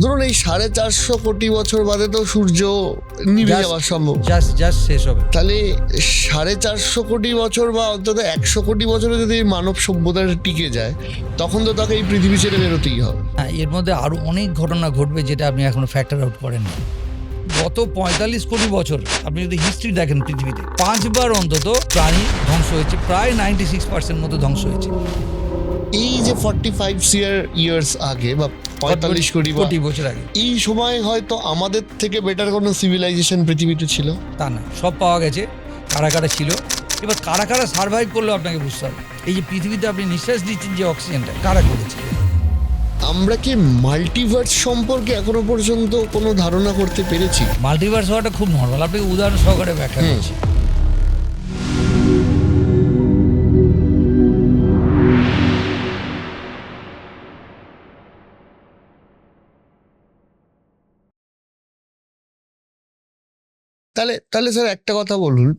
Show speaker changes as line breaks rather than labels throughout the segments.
ধরুন এই 450 কোটি বছর বাদে তো সূর্য নিভে যাওয়া সম্ভব।
জাস্ট শেষ হবে।
তাহলে 450 কোটি বছর বা অন্তত 100 কোটি বছরে যদি মানব সভ্যতা টিকে যায়, তখন তো তাকে এই পৃথিবী ছেড়ে বেরোতেই হবে।
হ্যাঁ, এর মধ্যে আরো অনেক ঘটনা ঘটবে যেটা আপনি এখনো ফ্যাক্টর আউট করেন না। গত 45 কোটি বছর আপনি যদি হিস্ট্রি দেখেন, পৃথিবীতে 5 বার অন্তত প্রাণী ধ্বংস হয়েছে, প্রায় 96% মতো ধ্বংস হয়েছে।
এই যে 45 ইয়ার্স আগে বা 45 কোটি
বছর আগে,
এই সময় হয়তো আমাদের থেকে বেটার কোনো সিভিলাইজেশন পৃথিবীতে ছিল
তা না, সব পাওয়া গেছে। কারা কারা ছিল, এবার কারা কারা সার্ভাইভ করলো আপনাকে বুঝতে হবে। এই যে পৃথিবীতে আপনি নিঃশ্বাস দিচ্ছেন যে অক্সিজেনটা, কারা করেছে?
আমরা কি মাল্টিভার্স সম্পর্কে এখনো পর্যন্ত কোনো ধারণা করতে পেরেছি?
মাল্টিভার্স হওয়াটা খুব নর্মাল, আপনাকে উদাহরণ সহকারে ব্যাখ্যা করছি।
তাহলে স্যার একটা কথা বলুন,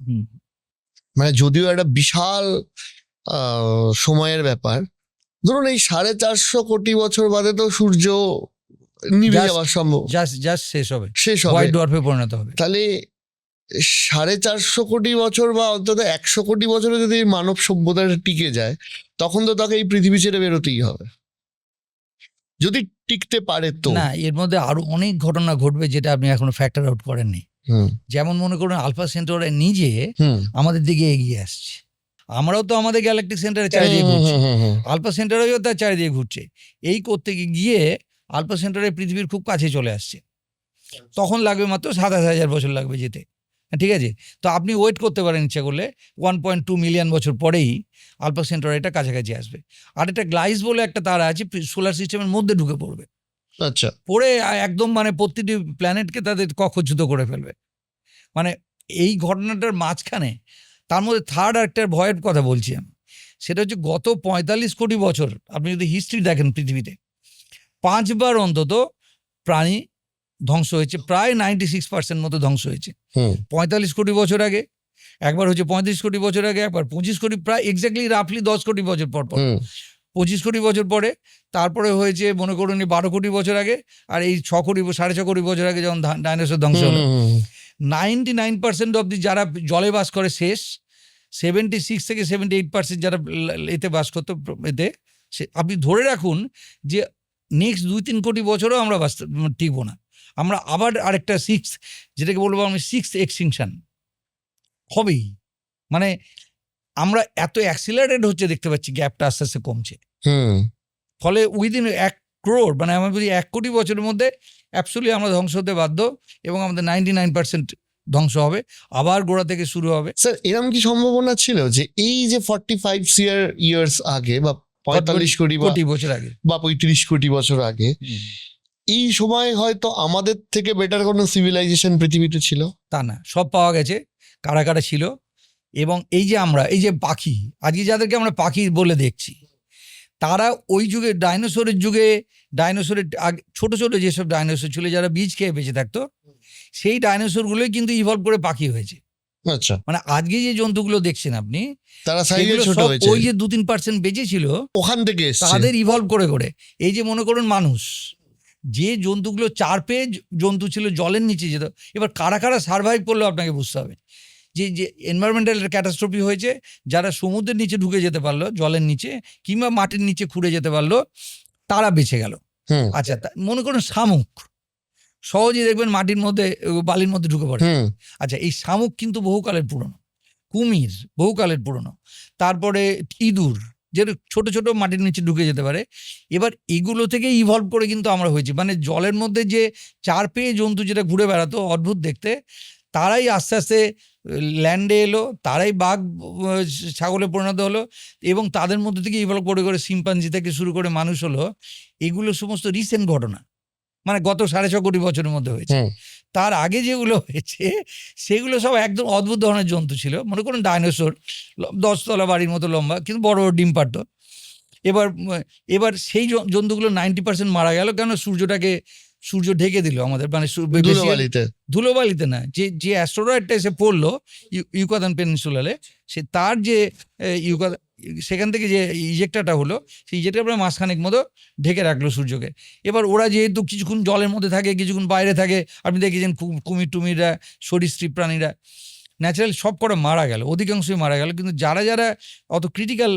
মানে যদিও একটা বিশাল সময়ের ব্যাপার, ধরুন এই 450 কোটি বছর বাদে তো সূর্য নিভে যাওয়া সম্ভব,
জাস্ট শেষ হবে,
হবে,
হোয়াইট ডোয়ার্ফে পরিণত হবে।
তাহলে 450 কোটি বছর বা অন্তত 100 কোটি বছরে যদি মানব সভ্যতা টিকে যায়, তখন তো তাকে এই পৃথিবী ছেড়ে বেরোতেই হবে, যদি টিকতে পারে তো।
না, এর মধ্যে আরো অনেক ঘটনা ঘটবে যেটা আপনি এখনো ফ্যাক্টর আউট করেননি। যেমন মনে করুন, আলফা সেন্টাউরি নিজে আমাদের দিকে এগিয়ে আসছে। আমরাও তো আমাদের গ্যালাকটিক সেন্টারের চারিদিকে ঘুরছি, আলফা সেন্টাউরিও তার চারিদিকে ঘুরছে। এই করতে গিয়ে আলফা সেন্টাউরি পৃথিবীর খুব কাছে চলে আসছে। তখন লাগবে মাত্র 27,000 বছর লাগবে যেতে, ঠিক আছে? তো আপনি ওয়েট করতে পারেন ইচ্ছা করলে, 1.2 মিলিয়ন বছর পরেই আলফা সেন্টাউরিটা কাছাকাছি আসবে। আর এটা গ্লাইস বলে একটা তারা আছে, সোলার সিস্টেমের মধ্যে ঢুকে পড়বে।
আচ্ছা,
পড়ে একদম মানে প্রতিটি প্ল্যানেটকে তাদের কক্ষচ্যুত করে ফেলবে। মানে এই ঘটনাটার মাঝখানে তার মধ্যে থার্ড একটা ভয়ের কথা বলছি আমি, সেটা হচ্ছে গত 45 কোটি বছর আপনি যদি হিস্ট্রি দেখেন, পৃথিবীতে 5 বার অন্তত প্রাণী ধ্বংস হয়েছে, প্রায় 96% মতো ধ্বংস হয়েছে। 45 কোটি বছর আগে একবার হচ্ছে, 35 কোটি বছর আগে একবার, 25 কোটি, প্রায় এক্স্যাক্টলি রাফলি 10 কোটি বছর পর 25 কোটি বছর পরে, তারপরে হয়েছে মনে করুন 12 কোটি বছর আগে, আর এই 6 কোটি 6.5 কোটি বছর আগে যখন ডাইনোসর ধ্বংস হলো। 99% অব দি যারা জলে বাস করে শেষ, 76 থেকে 78% যারা এতে বাস করতো এতে, আপনি ধরে রাখুন যে নেক্সট 2-3 কোটি বছরও আমরা টিকবো না। আমরা আবার আরেকটা যেটাকে বলবো আমি সিক্স এক্সটিংশন হবেই। মানে আমরা এত অ্যাক্সিলারেট হচ্ছে দেখতে পাচ্ছি, গ্যাপটা আস্তে আস্তে কমছে। ফলে উইদিন 1 crore, মানে আমরা বলি 1 কোটি বছরের মধ্যে অ্যাবসলিউটলি আমরা ধ্বংস হতে বাধ্য, এবং আমাদের 99% ধ্বংস হবে, আবার গোড়া থেকে শুরু হবে।
স্যার, এরকম কি সম্ভাবনা ছিল যে এই যে 45 ইয়ার্স আগে বা 45 কোটি
বছর আগে
বা 35 কোটি বছর আগে, এই সময় হয়তো আমাদের থেকে বেটার কোনো সিভিলাইজেশন পৃথিবীতে ছিল?
তা না, সব পাওয়া গেছে। কারা কারা ছিল, এবং এই যে আমরা এই যে পাখি, আজকে যাদেরকে আমরা পাখি বলে দেখছি, তারা ওই যুগে ডাইনোসরের যুগে, ডাইনোসরের ছোট ছোট যেসব ডাইনোসর ছিল যারা বীজ খেয়ে বেঁচে থাকতো, সেই ডাইনোসরগুলোই কিন্তু ইভলভ করে পাখি হয়েছে।
আচ্ছা,
মানে আজকে যে জন্তুগুলো দেখছেন আপনি,
তারা সাইজে ছোট হয়েছে,
ওই যে 2-3% বেঁচে ছিল
ওখান থেকে এসেছে,
তাদের ইভলভ করে করে। এই যে মনে করুন মানুষ, যে জন্তুগুলো 4 পেয়ে জন্তু ছিল, জলের নিচে যেত, এবার কারা কারা সার্ভাইভ করলো আপনাকে বুঝতে হবে। যে এনভায়রনমেন্টাল ক্যাটাস্ট্রফি হয়েছে, যারা সমুদ্রের নিচে ঢুকে যেতে পারলো, জলের নিচে কিংবা মাটির নিচে খুঁড়ে যেতে পারলো, তারা বেঁচে গেল। আচ্ছা, মনে করুন শামুক, সহজেই দেখবেন মাটির মধ্যে, বালির মধ্যে ঢুকে পড়ে। আচ্ছা, এই শামুক কিন্তু বহুকালের পুরনো। কুমির বহুকালের পুরনো। তারপরে ইঁদুর, যে ছোট ছোট মাটির নিচে ঢুকে যেতে পারে। এবার এগুলো থেকে ইভলভ করে কিন্তু আমরা হয়েছি। মানে জলের মধ্যে যে 4 পেয়ে জন্তু যেটা ঘুরে বেড়াতো অদ্ভুত দেখতে, তারাই আস্তে আস্তে ল্যান্ডে এলো, তারাই বাঘ ছাগলে পরিণত হলো, এবং তাদের মধ্যে থেকে ইভলভ করে করে শিম্পাঞ্জি থেকে শুরু করে মানুষ হলো। এগুলো সমস্ত রিসেন্ট ঘটনা, মানে গত 6.5 কোটি বছরের মধ্যে হয়েছে। তার আগে যেগুলো হয়েছে সেগুলো সব একদম অদ্ভুত ধরনের জন্তু ছিল। মনে করুন ডাইনোসর 10 তলা বাড়ির মতো লম্বা, কিন্তু বড় বড় ডিম পারত। এবার সেই জন্তুগুলো 90% মারা গেল, কেন? সূর্য ঢেকে দিল আমাদের, মানে ধুলোবালিতে না, যে অ্যাস্টেরয়েডটা এসে পড়লো ইউকাতান পেনিনসুলারে, সে তার যে সেখান থেকে যে ইজেক্টারটা হলো, সেই ইজেক্টার প্রায় মাসখানেক মতো ঢেকে রাখলো সূর্যকে। এবার ওরা যেহেতু কিছুক্ষণ জলের মধ্যে থাকে, কিছুক্ষণ বাইরে থাকে, আপনি দেখেছেন কুমির টুমিররা, সরীসৃপ প্রাণীরা ন্যাচারাল সব কটা মারা গেল, অধিকাংশই মারা গেল। কিন্তু যারা যারা অত ক্রিটিক্যাল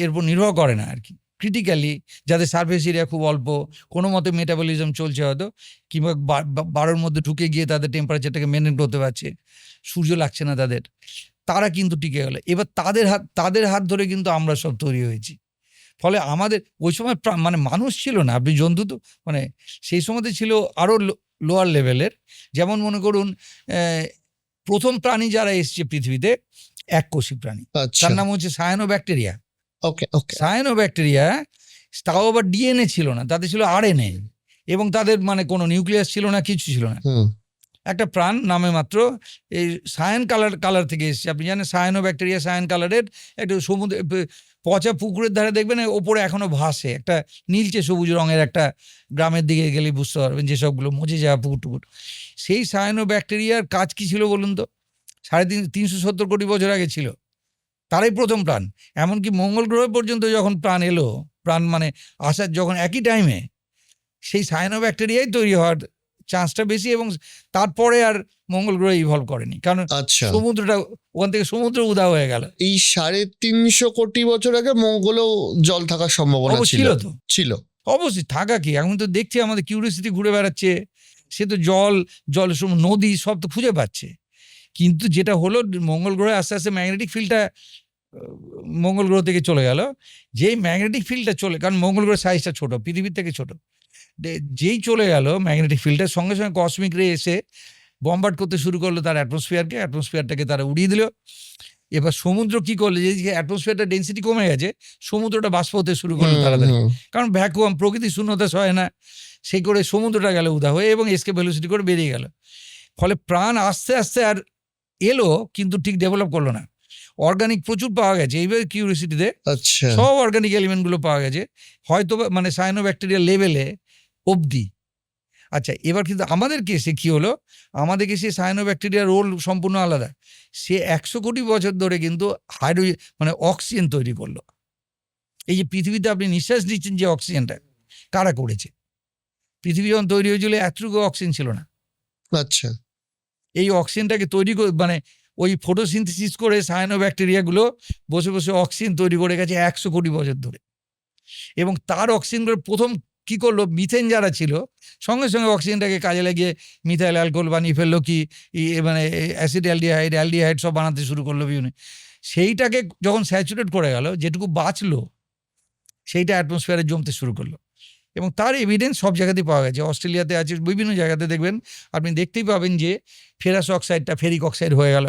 এর উপর নির্ভর করে না আর কি, ক্রিটিক্যালি যাদের সার্ফেস এরিয়া খুব অল্প, কোনো মতে মেটাবলিজম চলছে হয়তো, কিংবা বারোর মধ্যে ঢুকে গিয়ে তাদের টেম্পারেচারটাকে মেনটেন করতে পারছে, সূর্য লাগছে না তাদের, তারা কিন্তু টিকে গেল। এবার তাদের হাত ধরে কিন্তু আমরা সব তৈরি হয়েছি। ফলে আমাদের ওই সময় মানে মানুষ ছিল না, আপনি জন্তু তো মানে সেই সময়তে ছিল আরও লোয়ার লেভেলের। যেমন মনে করুন প্রথম প্রাণী যারা এসছে পৃথিবীতে, এককোষী প্রাণী,
আচ্ছা,
তার নাম হচ্ছে সায়ানোব্যাকটেরিয়া।
ওকে ওকে,
সায়ানোব্যাকটেরিয়া, তাও আবার ডিএনএ ছিল না, তাদের ছিল আরএনএ, এবং তাদের মানে কোনো নিউক্লিয়াস ছিল না, কিছু ছিল না।
হুম,
একটা প্রাণ নামে মাত্র, এই সায়ান কালার থেকে এসেছে। আপনি জানেন সায়ানোব্যাকটেরিয়া সায়ান কালারের, একটা সমুদ্রে পচা পুকুরের ধারে দেখবেন ওপরে এখনো ভাসে একটা নীলচে সবুজ রঙের, একটা গ্রামের দিকে গেলে বুঝতে পারবেন যেসবগুলো মজে যাওয়া পুকুর টুকুর। সেই সায়ানোব্যাকটেরিয়ার কাজ কি ছিল বলুন তো? 370 কোটি বছর আগে ছিল, তারাই প্রথম প্রাণ। এমনকি মঙ্গল গ্রহ পর্যন্ত যখন প্রাণ এলো, প্রাণ মানে আসার যখন একই টাইমে, সেই সায়ানোব্যাকটেরিয়াই তৈরি হওয়ার চান্সটা বেশি, এবং তারপরে আর মঙ্গল গ্রহ ইভলভ করেনি, কারণ
আচ্ছা।
সমুদ্রটা, ওখান থেকে সমুদ্র উদা হয়ে গেল।
এই 350 কোটি বছর আগে মঙ্গলেও জল থাকার সম্ভাবনা
অবশ্যই
ছিল?
ছিল তো,
ছিল।
অবশ্যই থাকা কি, এখন তো দেখছি আমাদের কিউরিওসিটি ঘুরে বেড়াচ্ছে, সে তো জল নদী সব তো খুঁজে পাচ্ছে। কিন্তু যেটা হলো, মঙ্গল গ্রহে আস্তে আস্তে ম্যাগনেটিক ফিল্ডটা মঙ্গল গ্রহ থেকে চলে গেল। যেই ম্যাগনেটিক ফিল্ডটা কারণ মঙ্গল গ্রহের সাইজটা ছোট, পৃথিবীর থেকে ছোট, যেই চলে গেল ম্যাগনেটিক ফিল্ডের সঙ্গে সঙ্গে কসমিক রে এসে বম্বার্ড করতে শুরু করলো তার অ্যাটমসফিয়ারটাকে তারা উড়িয়ে দিল। এবার সমুদ্র কি করলো, যে অ্যাটমসফিয়ারটা ডেন্সিটি কমে গেছে, সমুদ্রটা বাষ্প হতে শুরু করলো তাড়াতাড়ি, কারণ ভ্যাকুয়াম, প্রকৃতি শূন্যতা সয় না, সেই করে সমুদ্রটা গেল উদা হয়ে এবং এসকেপ ভেলোসিটি করে বেরিয়ে গেল। ফলে প্রাণ আস্তে আস্তে আর এলো, কিন্তু ঠিক ডেভেলপ করলো না। অর্গানিক প্রচুর পাওয়া গেছে এইভাবে কিউরিওসিটিতে,
আচ্ছা,
সব অর্গানিক এলিমেন্টগুলো পাওয়া গেছে, হয়তো মানে সায়ানোব্যাকটেরিয়া লেভেলে অবধি। আচ্ছা, এবার কিন্তু আমাদের কেসে কি হলো, আমাদের কেসে সায়ানোব্যাকটেরিয়ার রোল সম্পূর্ণ আলাদা। সে 100 কোটি বছর ধরে কিন্তু মানে অক্সিজেন তৈরি করলো। এই যে পৃথিবীতে আপনি নিঃশ্বাস নিচ্ছেন যে অক্সিজেনটা, কারা করেছে? পৃথিবী যখন তৈরি হয়েছিল এতটুকু অক্সিজেন ছিল না।
আচ্ছা,
এই অক্সিজেনটাকে তৈরি করে, মানে ওই ফটোসিনথেসিস করে সায়ানোব্যাকটেরিয়াগুলো বসে বসে অক্সিজেন তৈরি করে গেছে 100 কোটি বছর ধরে। এবং তার অক্সিজেনগুলো প্রথম কি করলো, মিথেন যারা ছিল, সঙ্গে সঙ্গে অক্সিজেনটাকে কাজে লাগিয়ে মিথাইল অ্যালকোহল বানিয়ে ফেললো, কি মানে অ্যাসিড অ্যালডিহাইড সব বানাতে শুরু করলো বিভিন্ন। সেইটাকে যখন স্যাচুরেট করে গেল, যেটুকু বাঁচলো সেইটা অ্যাটমসফিয়ারে জমতে শুরু করলো। এবং তার এভিডেন্স সব জায়গাতেই পাওয়া গেছে, অস্ট্রেলিয়াতে আছে, বিভিন্ন জায়গাতে দেখবেন, আপনি দেখতেই পাবেন যে ফেরাস অক্সাইডটা ফেরিক অক্সাইড হয়ে গেল।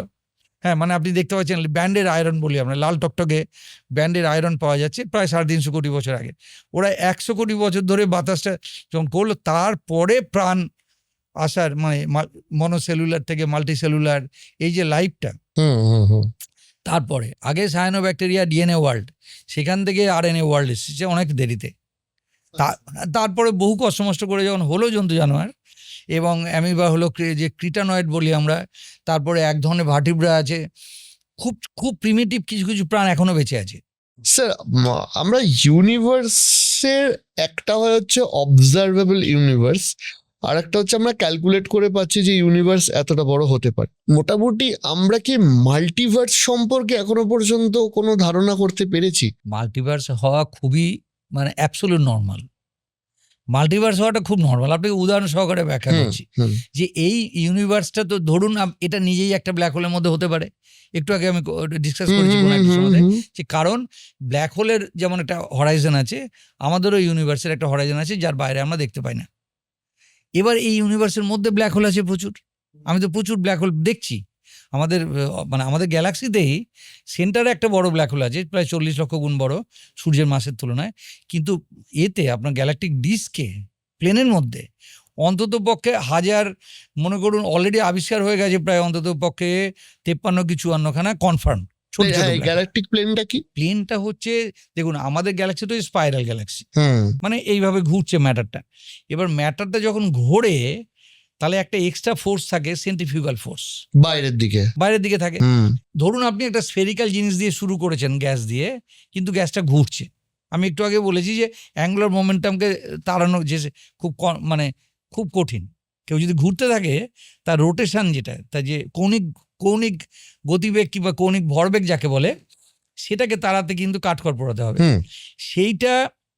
হ্যাঁ, মানে আপনি দেখতে পাচ্ছেন ব্যান্ডের আয়রন বলি আমরা, লাল টকটকে ব্যান্ডের আয়রন পাওয়া যাচ্ছে প্রায় 350 কোটি বছর আগে। ওরা 100 কোটি বছর ধরে বাতাসটা যখন করলো, তারপরে প্রাণ আসার, মানে মনোসেলুলার থেকে মাল্টিসেলুলার, এই যে লাইফটা, তারপরে আগে সায়ানোব্যাকটেরিয়া ডিএনএ ওয়ার্ল্ড, সেখান থেকে আরএনএ ওয়ার্ল্ড এসেছে অনেক দেরিতে। তারপরে বহু কষ্ট করে যখন হলো জন্তু জানোয়ার, এবং অ্যামিবা হলো, যে ক্রিটানয়েড বলি আমরা, তারপরে এক ধরনের ভার্টিব্রা আছে, খুব খুব প্রিমিটিভ কিছু কিছু প্রাণ এখনো বেঁচে আছে।
স্যার, আমরা ইউনিভার্সের একটা হচ্ছে অবজারভেবল ইউনিভার্স, আর একটা হচ্ছে আমরা ক্যালকুলেট করে পাচ্ছি যে ইউনিভার্স এতটা বড় হতে পারে। মোটামুটি আমরা কি মাল্টিভার্স সম্পর্কে এখনো পর্যন্ত কোনো ধারণা করতে পেরেছি?
মাল্টিভার্স হওয়া খুবই মানে অ্যাবসলিউট নর্মাল। মাল্টিভার্স হওয়াটা খুব নর্মাল। আপনাকে উদাহরণ সহকারে ব্যাখ্যা করছি যে এই ইউনিভার্সটা তো ধরুন এটা নিজেই একটা ব্ল্যাক হোলের মধ্যে হতে পারে। একটু আগে আমি ডিসকাস করেছি কোনো একটা সময়, যে কারণ ব্ল্যাক হোলের যেমন একটা হরাইজন আছে, আমাদেরও ইউনিভার্সের একটা হরাইজন আছে যার বাইরে আমরা দেখতে পাই না। এবার এই ইউনিভার্সের মধ্যে ব্ল্যাক হোল আছে প্রচুর, আমি তো প্রচুর ব্ল্যাক হোল দেখছি। আমাদের মানে আমাদের গ্যালাক্সিতেই সেন্টারে একটা বড় ব্ল্যাক হোল আছে, প্রায় 40 লক্ষ গুণ বড় সূর্যের মাসের তুলনায়। কিন্তু এতে আপনার গ্যালাকটিক ডিস্কে প্লেনের মধ্যে অন্তত পক্ষে 1000, মনে করুন অলরেডি আবিষ্কার হয়ে গেছে প্রায় অন্তত পক্ষে 53 কি 54খানা কনফার্ম ছোট ছোট
গ্যালাকটিক প্লেনটা কি?
প্লেনটা হচ্ছে, দেখুন আমাদের গ্যালাক্সি তো স্পাইরাল গ্যালাক্সি, মানে এইভাবে ঘুরছে ম্যাটারটা। এবার ম্যাটারটা যখন ঘোরে, তাহলে একটা এক্সট্রা ফোর্স থাকে সেন্ট্রিফিউগাল ফোর্স,
বাইরের দিকে।
বাইরের দিকে থাকে।
হুম
ধরুন আপনি একটা স্ফেরিক্যাল জিনিস দিয়ে শুরু করেছেন গ্যাস দিয়ে, কিন্তু গ্যাসটা ঘুরছে। আমি একটু আগে বলেছি যে অ্যাঙ্গুলার মোমেন্টামকে তাড়ানো যে মানে খুব কঠিন। কেউ যদি ঘুরতে থাকে তার রোটেশন যেটা, তার যে কৌণিক গতিবেগ কিংবা কৌণিক ভরবেগ যাকে বলে, সেটাকে তাড়াতে কিন্তু কাঠখড় পোড়াতে হবে।
হুম
সেইটা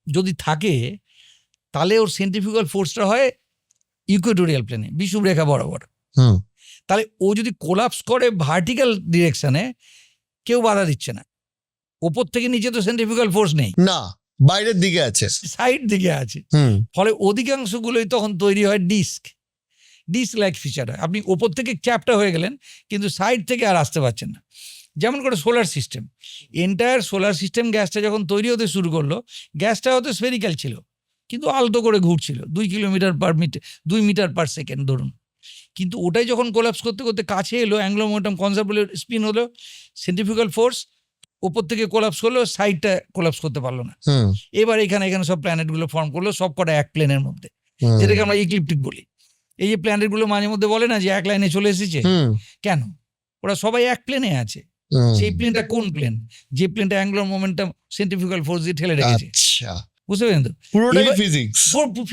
যদি থাকে তাহলে ওর সেন্ট্রিফিউগাল ফোর্সটা হয় ইকুয়েটোরিয়াল প্লেনে, বিষুবরেখা বরাবর।
হুম
তাহলে ও যদি কোলাপস করে ভার্টিক্যাল ডিরেকশনে, কেউ বাধা দিচ্ছে না। ওপর থেকে নিচে তো সেন্ট্রিফিউগাল ফোর্স নেই,
না, বাইরের দিকে আছে।
সাইড দিকে আছে।
হুম
ফলে অধিকাংশগুলোই তখন তৈরি হয় ডিস্ক লাইক ফিচার হয়। আপনি ওপর থেকে চ্যাপটা হয়ে গেলেন, কিন্তু সাইড থেকে আর আসতে পারছেন না। যেমন করে solar system, entire solar system গ্যাসটা যখন তৈরি হতে শুরু করলো, গ্যাসটা হয়তো স্ফেরিক্যাল ছিল, কিন্তু আলতো করে ঘুরছিল 2 মিটার পার সেকেন্ড ধরুন। কিন্তু ওটাই যখন কোলাপস করতে করতে কাছে এলো, অ্যাঙ্গুলার মোমেন্টাম কনজার্ভ হলো, স্পিন হলো, সেন্ট্রিফিউগাল ফোর্স ওপর থেকে কোলাপস করলো, সাইডটা কোলাপস করতে পারলো না।
হুম
এবার এখানে সব প্ল্যানেটগুলো ফর্ম করলো, সব কটা এক প্লেনের মধ্যে,
হুম
যেটাকে আমরা ইক্লিপ্টিক বলি। এই যে প্ল্যানেটগুলো মাঝে মধ্যে বলে না যে এক লাইনে চলে এসেছে,
হুম
কেন? ওরা সবাই এক প্লেনে আছে।
হুম।
সেই প্লেনটা কোন প্লেন? যে প্লেনটা অ্যাঙ্গুলার মোমেন্টাম সেন্ট্রিফিউগাল ফোর্স দিয়ে ঠেলে রেখেছে।
আচ্ছা,
বুঝতে পেরেছেন তো?
পুরোটাই
এবার-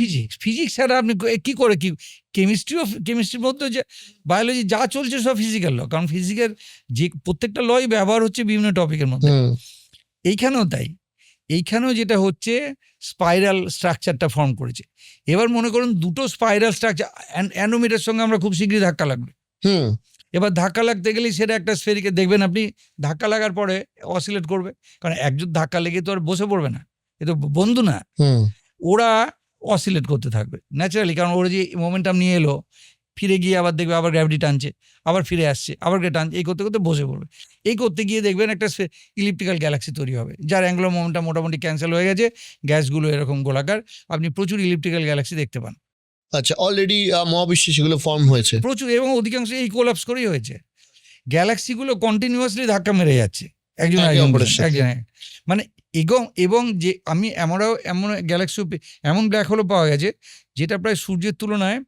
ফিজিক্স।
ফিজিক্স ছাড়া আপনি কি করে কি কেমিস্ট্রির মধ্যে যে বায়োলজি যা চলছে সব ফিজিক্যাল ল, কারণ ফিজিক্যাল যে প্রত্যেকটা লই ব্যবহার হচ্ছে বিভিন্ন টপিকের মধ্যে।
হুম
এইখানেও তাই, এইখানেও যেটা হচ্ছে স্পাইরাল স্ট্রাকচারটা ফর্ম করেছে। এবার মনে করুন দুটো স্পাইরাল স্ট্রাকচার অ্যানোমিটার সঙ্গে আমরা খুব শীঘ্রই ধাক্কা লাগবে।
হুম
এবার ধাক্কা লাগতে গেলেই সেটা একটা স্ফেরিকে দেখবেন আপনি, ধাক্কা লাগার পরে অসিলেট করবে, কারণ একজন ধাক্কা লেগে তো আর বসে পড়বে না, এ তো বন্ধু না।
হুম
ওরা অসিলেট করতে থাকবে ন্যাচারালি, কারণ ওরা যে মোমেন্টাম নিয়ে এলো, ফিরে গিয়ে আবার দেখবে আবার গ্র্যাভিটি টানছে, আবার ফিরে আসছে, আবার টানছে, এই করতে করতে বসে পড়বে। এই করতে গিয়ে দেখবেন একটা ইলিপ্টিক্যাল গ্যালাক্সি তৈরি হবে, যার অ্যাঙ্গুলার মোমেন্টাম মোটামুটি ক্যান্সেল হয়ে গেছে, গ্যাসগুলো এরকম গোলাকার, আপনি প্রচুর ইলিপ্টিক্যাল গ্যালাক্সি দেখতে পান,
আচ্ছা, অলরেডি মহাবিশ্বে সেগুলো ফর্ম হয়েছে।
প্রচুর, এবং অধিকাংশ এই কোলাপস করেই হয়েছে। গ্যালাক্সিগুলো কন্টিনিউয়াসলি ধাক্কা মেরে যাচ্ছে একজন
একে
আরেকজন
অপরের সাথে।
মানে এবং যে এমন গ্যালাক্সি, এমন ব্ল্যাক হোলও পাওয়া গেছে যেটা প্রায় সূর্যের তুলনায়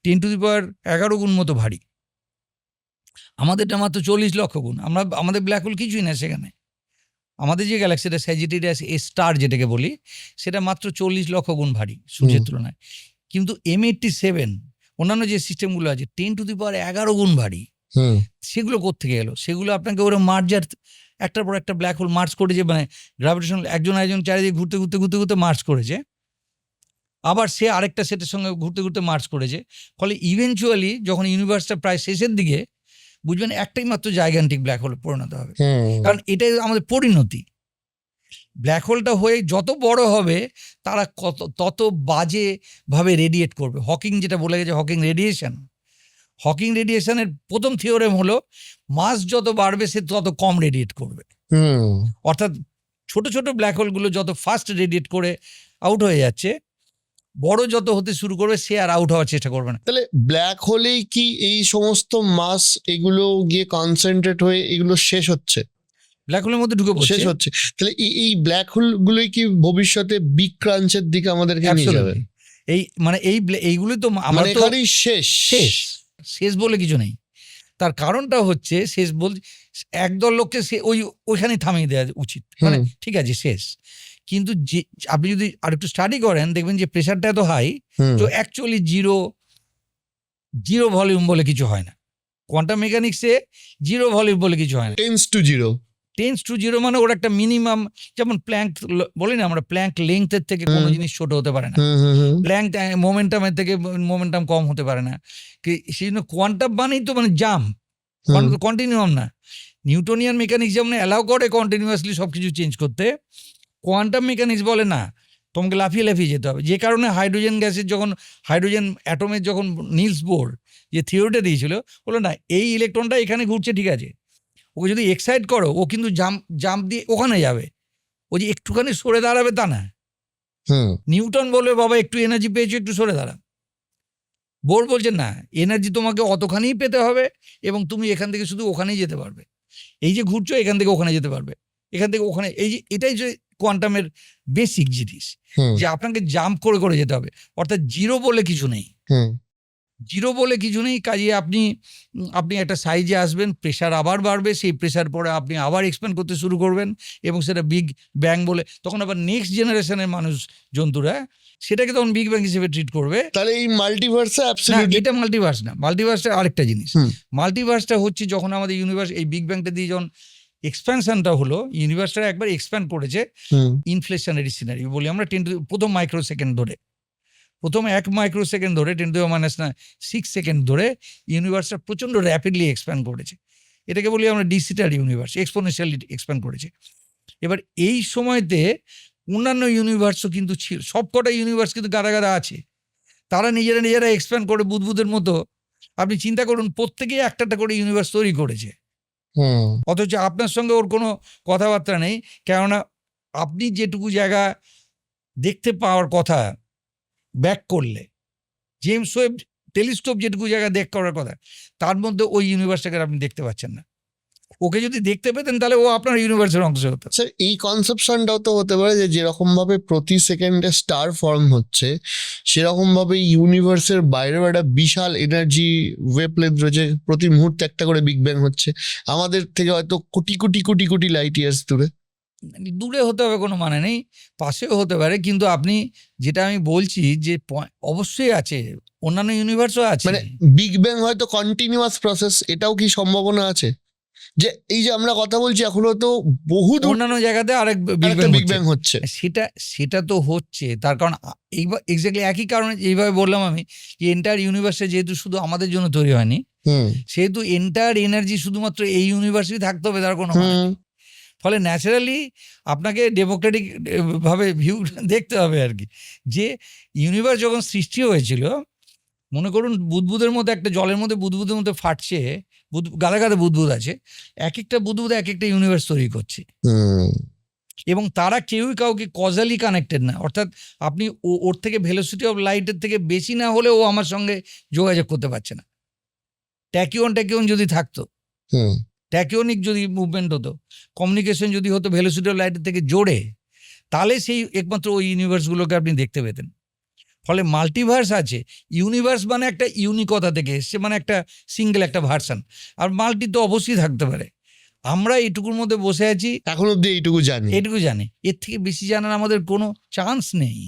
10⁻11 গুণ মতো ভারী। আমাদেরটা মাত্র 40 লক্ষ গুণ। আমাদের ব্ল্যাক হোল কিছুই না সেখানে। আমাদের যে গ্যালাক্সিটা স্যাজিটেরিয়াস এ স্টার যেটাকে বলি, সেটা মাত্র 40 লক্ষ গুণ ভারী সূর্যের তুলনায়। কিন্তু M87 অন্যান্য যে সিস্টেমগুলো আছে 10⁻11 গুণ ভারী।
হুম
সেগুলো কোত্থেকে এলো? সেগুলো আপনাকে ওরা মার্জার, একটার পর একটা ব্ল্যাক হোল মার্চ করেছে, মানে গ্র্যাভিটেশন একজন চারিদিকে ঘুরতে ঘুরতে ঘুরতে ঘুরতে মার্চ করেছে, আবার সে আরেকটা সেটের সঙ্গে ঘুরতে ঘুরতে মার্চ করেছে। ফলে ইভেনচুয়ালি যখন ইউনিভার্সটা প্রায় শেষের দিকে, বুঝবেন একটাই মাত্র জাইগান্টিক ব্ল্যাক হোলে পরিণত হবে, কারণ এটাই আমাদের পরিণতি। ব্ল্যাক হোলটা হয়ে যত বড় হবে তারা তত বাজে ভাবে রেডিয়েট করবে। হকিং যেটা বলে গেছে, হকিং রেডিয়েশনের প্রথম থিওরেম হলো মাস যত বাড়বে সে তত কম রেডিয়েট করবে।
হুম
অর্থাৎ ছোট ছোট ব্ল্যাক হোলগুলো যত ফাস্ট রেডিয়েট করে আউট হয়ে যাচ্ছে, বড় যত হতে শুরু করবে সে আর আউট হওয়ার চেষ্টা করবে না।
তাহলে ব্ল্যাক হোলেই কি এই সমস্ত মাস এগুলো গিয়ে কনসেন্ট্রেট হয়ে এগুলো শেষ হচ্ছে?
ব্ল্যাক হোলের মধ্যে ঢুকে
শেষ
পড়ছে।
হচ্ছে। তাহলে এই ব্ল্যাক হোল গুলোই কি ভবিষ্যতে বিগ ক্রাঞ্চের দিকে আমাদেরকে নিয়ে যাবে?
Absolutely. এইগুলোই তো আমরা
মানে
তো
এখানেই শেষ।
শেষ বলে কিছু নেই। তার কারণটা হচ্ছে শেষ একদল লোককে ওইখানে থামিয়ে দেওয়া উচিত, মানে
হুম।
ঠিক আছে শেষ। কিন্তু যে আপনি যদি আরেকটু স্টাডি করেন দেখবেন যে প্রেশারটা এত হাই,
হুম
তো অ্যাকচুয়ালি জিরো ভলিউম বলে কিছু হয় না। কোয়ান্টাম মেকানিক্সে জিরো ভলিউম বলে কিছু হয় না।
টেন্স টু জিরো
মানে ওর একটা মিনিমাম, যেমন প্ল্যাঙ্ক বলি না আমরা, প্ল্যাঙ্ক লেংথের থেকে কোনো জিনিস ছোট হতে পারে না, প্ল্যাঙ্ক মোমেন্টামের থেকে মোমেন্টাম কম হতে পারে না। সেই জন্য কোয়ান্টাম মানেই তো মানে জাম্প, কন্টিনিউয়াম না। নিউটনিয়ান মেকানিক্স যেমন অ্যালাউ করে কন্টিনিউয়াসলি সব কিছু চেঞ্জ করতে, কোয়ান্টাম মেকানিক্স বলে না, তোমাকে লাফিয়ে লাফিয়ে যেতে হবে। যে কারণে হাইড্রোজেন অ্যাটমের যখন নিলস বোর যে থিওরিটা দিয়েছিল, বলো না এই ইলেকট্রনটা এখানে ঘুরছে, ঠিক আছে, ওকে যদি এক্সাইট করো ও কিন্তু জাম্প দিয়ে ওখানে যাবে, ও যে একটুখানি সরে দাঁড়াবে তা না। নিউটন বলবে বাবা একটু এনার্জি পেয়েছো, একটু সরে দাঁড়া। বোর বলছে না, এনার্জি তোমাকে অতখানিই পেতে হবে এবং তুমি এখান থেকে শুধু ওখানেই যেতে পারবে। এই যে ঘুরছো এখান থেকে ওখানে যেতে পারবে, এখান থেকে ওখানে, এই যে এটাই যে কোয়ান্টামের বেসিক জিনিস, যে আপনাকে জাম্প করে করে যেতে হবে। অর্থাৎ জিরো বলে কিছু নেই, জিরো বলে কিছু নেই, কাজে আপনি আপনি একটা সাইজে আসবেন, প্রেশার আবার বাড়বে, সেই প্রেশার পরে আপনি আবার এক্সপ্যান্ড করতে শুরু করবেন এবং সেটা বিগ ব্যাং বলে, তখন আবার নেক্সট জেনারেশনের মানুষ জন্তুরা সেটাকে তখন বিগ ব্যাং হিসেবে ট্রিট করবে।
তাহলে এই মাল্টিভার্সে
না,
অ্যাবসলিউটলি
এটা মাল্টিভার্স না, মাল্টিভার্সটা আরেকটা জিনিস।
হুম।
মাল্টিভার্সটা হচ্ছে যখন আমাদের ইউনিভার্স এই বিগ ব্যাংটা দিয়ে যখন এক্সপ্যানশনটা হলো, ইউনিভার্সটা একবার এক্সপ্যান্ড করেছে ইনফ্লেশনারি সিনারি বলি আমরা, প্রথম মাইক্রো সেকেন্ড ধরে, প্রথম 1 মাইক্রো সেকেন্ড ধরে 10⁻⁶ সেকেন্ড ধরে ইউনিভার্সটা প্রচণ্ড র্যাপিডলি এক্সপ্যান্ড করেছে। এটাকে বলি আমরা ডিজিটাল ইউনিভার্স, এক্সপোনেনশিয়ালি এক্সপ্যান্ড করেছে। এবার এই সময়তে অন্যান্য ইউনিভার্সও কিন্তু ছিল, সবকটা ইউনিভার্স কিন্তু গাদা গাদা আছে, তারা নিজেরা এক্সপ্যান্ড করে বুদবুদের মতো। আপনি চিন্তা করুন, প্রত্যেকেই একটা করে ইউনিভার্স তৈরি করেছে,
হুম
অথচ আপনার সঙ্গে ওর কোনো কথাবার্তা নেই। কেননা আপনি যেটুকু জায়গা দেখতে পাওয়ার কথা ব্যাক করলে, জেমস ওয়েব টেলিস্কোপ যেটুকু জায়গা দেখ করার কথা, তার মধ্যে ওই ইউনিভার্সটাকে আপনি দেখতে পাচ্ছেন না। ওকে যদি দেখতে পেতেন তাহলে ও আপনার ইউনিভার্সের অংশ হতো।
স্যার, এই কনসেপশনটাও তো হতে পারে যে যেরকম ভাবে প্রতি সেকেন্ডে স্টার ফর্ম হচ্ছে, সেরকম ভাবে ইউনিভার্সের বাইরেও একটা বিশাল এনার্জি ওয়েভলেন্থ রয়েছে, প্রতি মুহূর্তে একটা করে বিগ ব্যাং হচ্ছে, আমাদের থেকে হয়তো কোটি কোটি কোটি কোটি লাইট ইয়ার্স দূরে।
দূরে হতে হবে কোনো মানে নেই, পাশেও হতে পারে, কিন্তু আপনি যেটা আমি বলছি যে অবশ্যই আছে, অন্যান্য ইউনিভার্সও আছে।
মানে বিগ ব্যাং হয়তো কন্টিনিউয়াস প্রসেস, এটাও কি সম্ভাবনা আছে যে এই যে আমরা কথা বলছি এখনো তো বহু দূর
অন্যান্য জায়গাতে আরেক
একটা বিগ
বিগ
ব্যাং হচ্ছে?
সেটা তো হচ্ছে, তার কারণ এইবার এক্স্যাক্টলি একই কারণে এইভাবে বললাম আমি, যে এন্টায়ার ইউনিভার্সে যেহেতু শুধু আমাদের জন্য তৈরি হয়নি,
হুম
সেহেতু এন্টায়ার এনার্জি শুধুমাত্র এই ইউনিভার্সেই থাকতে হবে তার কোনো মানে নেই।
হুম
ফলে ন্যাচারালি আপনাকে ডেমোক্রেটিক ভাবে ভিউ দেখতে হবে আর কি, যে ইউনিভার্স যখন সৃষ্টি হয়েছিল, মনে করুন বুদবুদের মধ্যে একটা জলের মধ্যে বুদবুদের মধ্যে ফাটছে, গাদা গাদা বুদবুদ আছে, এক একটা বুদবুদ এক একটা ইউনিভার্স তৈরি করছে,
হুম
এবং তারা কেউই কাউকে কজালি কানেক্টেড না। অর্থাৎ আপনি ওর থেকে ভেলোসিটি অফ লাইটের থেকে বেশি না হলে ও আমার সঙ্গে যোগাযোগ করতে পারছে না। ট্যাকিয়ন যদি থাকতো,
হুম
ট্যাকিওনিক যদি মুভমেন্ট হতো, কমিউনিকেশন যদি হতো ভেলোসিটি অফ লাইটের থেকে জোরে, তাহলে সেই একমাত্র ওই ইউনিভার্সগুলোকে আপনি দেখতে পেতেন। ফলে মাল্টিভার্স আছে, ইউনিভার্স মানে একটা ইউনিকতা থেকে এসছে, মানে একটা সিঙ্গেল একটা ভার্সন, আর মাল্টি তো অবশ্যই থাকতে পারে। আমরা এইটুকুর মধ্যে বসে আছি,
এখন অব্দি এইটুকু জানি।
এটুকু জানি, এর থেকে বেশি জানার আমাদের কোনো চান্স নেই।